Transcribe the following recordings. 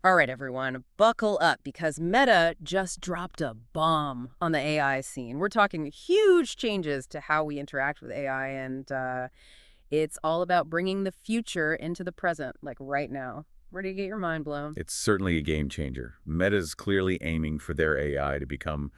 All right, everyone, buckle up because Meta just dropped a bomb on the AI scene. We're talking huge changes to how we interact with AI, and it's all about bringing the future into the present, like right now. Where do you get your mind blown? It's certainly a game changer. Meta's clearly aiming for their AI to become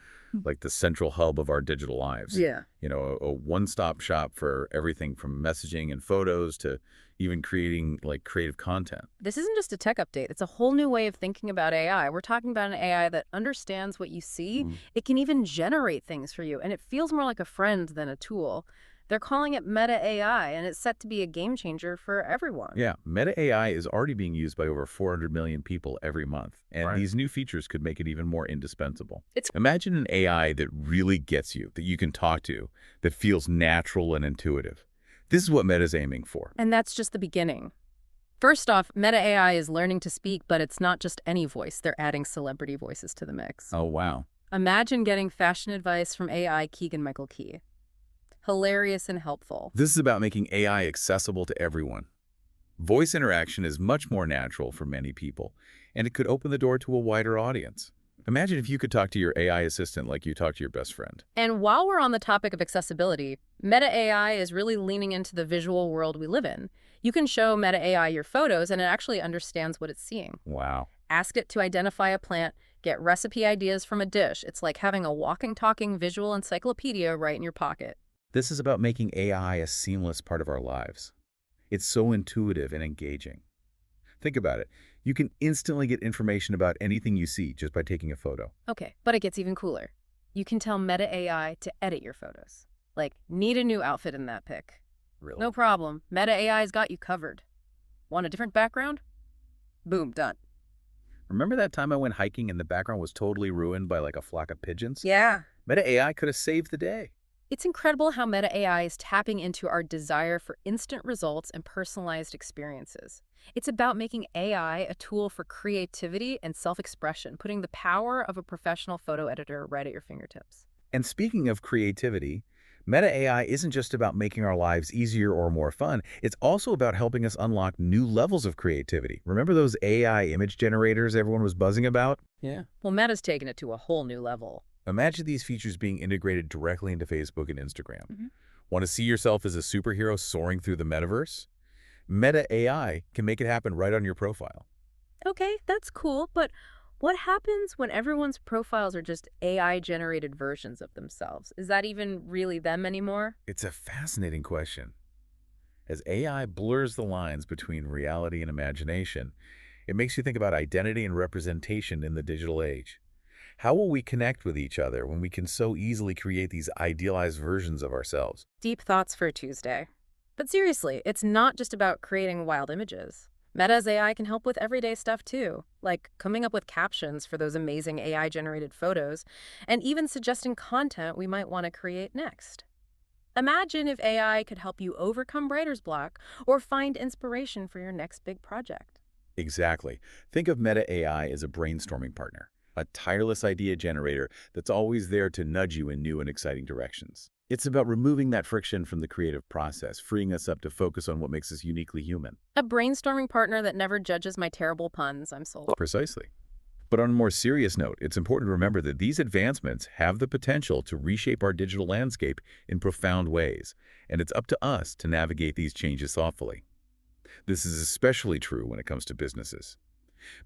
like the central hub of our digital lives. Yeah. A one-stop shop for everything from messaging and photos to even creating like creative content. This isn't just a tech update. It's a whole new way of thinking about AI. We're talking about an AI that understands what you see. Mm. It can even generate things for you, and it feels more like a friend than a tool. They're calling it Meta AI, and it's set to be a game changer for everyone. Yeah, Meta AI is already being used by over 400 million people every month, and Right. these new features could make it even more indispensable. It's Imagine an AI that really gets you, that you can talk to, that feels natural and intuitive. This is what Meta's aiming for. And that's just the beginning. First off, Meta AI is learning to speak, but it's not just any voice. They're adding celebrity voices to the mix. Oh, wow. Imagine getting fashion advice from AI Keegan-Michael Key. Hilarious and helpful. This is about making AI accessible to everyone. Voice interaction is much more natural for many people, and it could open the door to a wider audience. Imagine if you could talk to your AI assistant like you talk to your best friend. And while we're on the topic of accessibility, Meta AI is really leaning into the visual world we live in. You can show Meta AI your photos, and it actually understands what it's seeing. Wow. Ask it to identify a plant, get recipe ideas from a dish. It's like having a walking, talking visual encyclopedia right in your pocket. This is about making AI a seamless part of our lives. It's so intuitive and engaging. Think about it. You can instantly get information about anything you see just by taking a photo. Okay, but it gets even cooler. You can tell Meta AI to edit your photos. Like, need a new outfit in that pic. Really? No problem. Meta AI's got you covered. Want a different background? Boom, done. Remember that time I went hiking and the background was totally ruined by like a flock of pigeons? Yeah. Meta AI could have saved the day. It's incredible how Meta AI is tapping into our desire for instant results and personalized experiences. It's about making AI a tool for creativity and self-expression, putting the power of a professional photo editor right at your fingertips. And speaking of creativity, Meta AI isn't just about making our lives easier or more fun. It's also about helping us unlock new levels of creativity. Remember those AI image generators everyone was buzzing about? Yeah. Well, Meta's taken it to a whole new level. Imagine these features being integrated directly into Facebook and Instagram. Mhm. Want to see yourself as a superhero soaring through the metaverse? Meta AI can make it happen right on your profile. Okay, that's cool, but what happens when everyone's profiles are just AI-generated versions of themselves? Is that even really them anymore? It's a fascinating question. As AI blurs the lines between reality and imagination, it makes you think about identity and representation in the digital age. How will we connect with each other when we can so easily create these idealized versions of ourselves? Deep thoughts for a Tuesday. But seriously, it's not just about creating wild images. Meta's AI can help with everyday stuff too, like coming up with captions for those amazing AI-generated photos, and even suggesting content we might want to create next. Imagine if AI could help you overcome writer's block or find inspiration for your next big project. Exactly. Think of Meta AI as a brainstorming partner, a tireless idea generator that's always there to nudge you in new and exciting directions. It's about removing that friction from the creative process, freeing us up to focus on what makes us uniquely human. A brainstorming partner that never judges my terrible puns. I'm sold. Precisely. But on a more serious note, it's important to remember that these advancements have the potential to reshape our digital landscape in profound ways, and it's up to us to navigate these changes thoughtfully. This is especially true when it comes to businesses.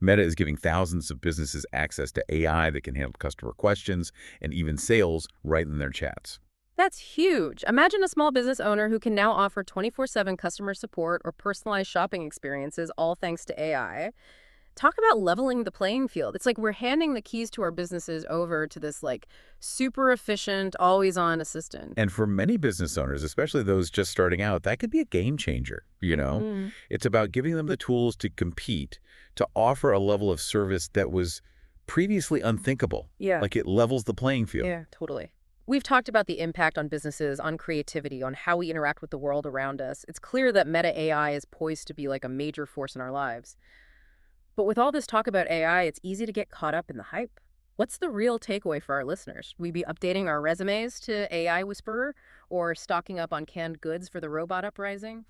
Meta is giving thousands of businesses access to AI that can handle customer questions and even sales right in their chats. That's huge. Imagine a small business owner who can now offer 24/7 customer support or personalized shopping experiences, all thanks to AI. Talk about leveling the playing field. It's like we're handing the keys to our businesses over to this like super efficient, always on assistant. And for many business owners, especially those just starting out, that could be a game changer. Mm. It's about giving them the tools to compete, to offer a level of service that was previously unthinkable. Yeah. Like it levels the playing field. Yeah, totally. We've talked about the impact on businesses, on creativity, on how we interact with the world around us. It's clear that Meta AI is poised to be like a major force in our lives. But with all this talk about AI, it's easy to get caught up in the hype. What's the real takeaway for our listeners? Should we be updating our resumes to AI Whisperer or stocking up on canned goods for the robot uprising?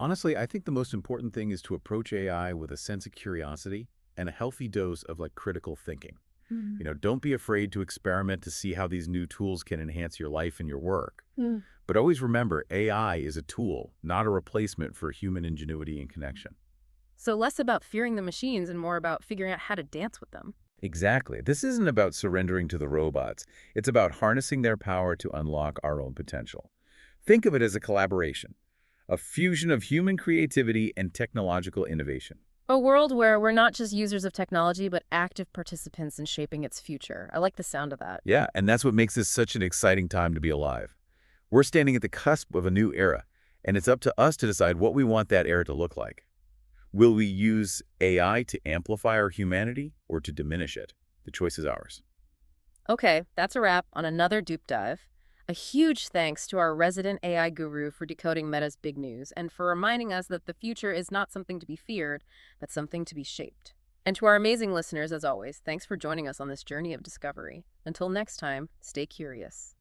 Honestly, I think the most important thing is to approach AI with a sense of curiosity and a healthy dose of critical thinking. Mm. Don't be afraid to experiment to see how these new tools can enhance your life and your work. Mm. But always remember, AI is a tool, not a replacement for human ingenuity and connection. So less about fearing the machines and more about figuring out how to dance with them. Exactly. This isn't about surrendering to the robots. It's about harnessing their power to unlock our own potential. Think of it as a collaboration, a fusion of human creativity and technological innovation. A world where we're not just users of technology, but active participants in shaping its future. I like the sound of that. Yeah, and that's what makes this such an exciting time to be alive. We're standing at the cusp of a new era, and it's up to us to decide what we want that era to look like. Will we use AI to amplify our humanity or to diminish it? The choice is ours. Okay, that's a wrap on another Dupe Dive. A huge thanks to our resident AI guru for decoding Meta's big news and for reminding us that the future is not something to be feared, but something to be shaped. And to our amazing listeners, as always, thanks for joining us on this journey of discovery. Until next time, stay curious.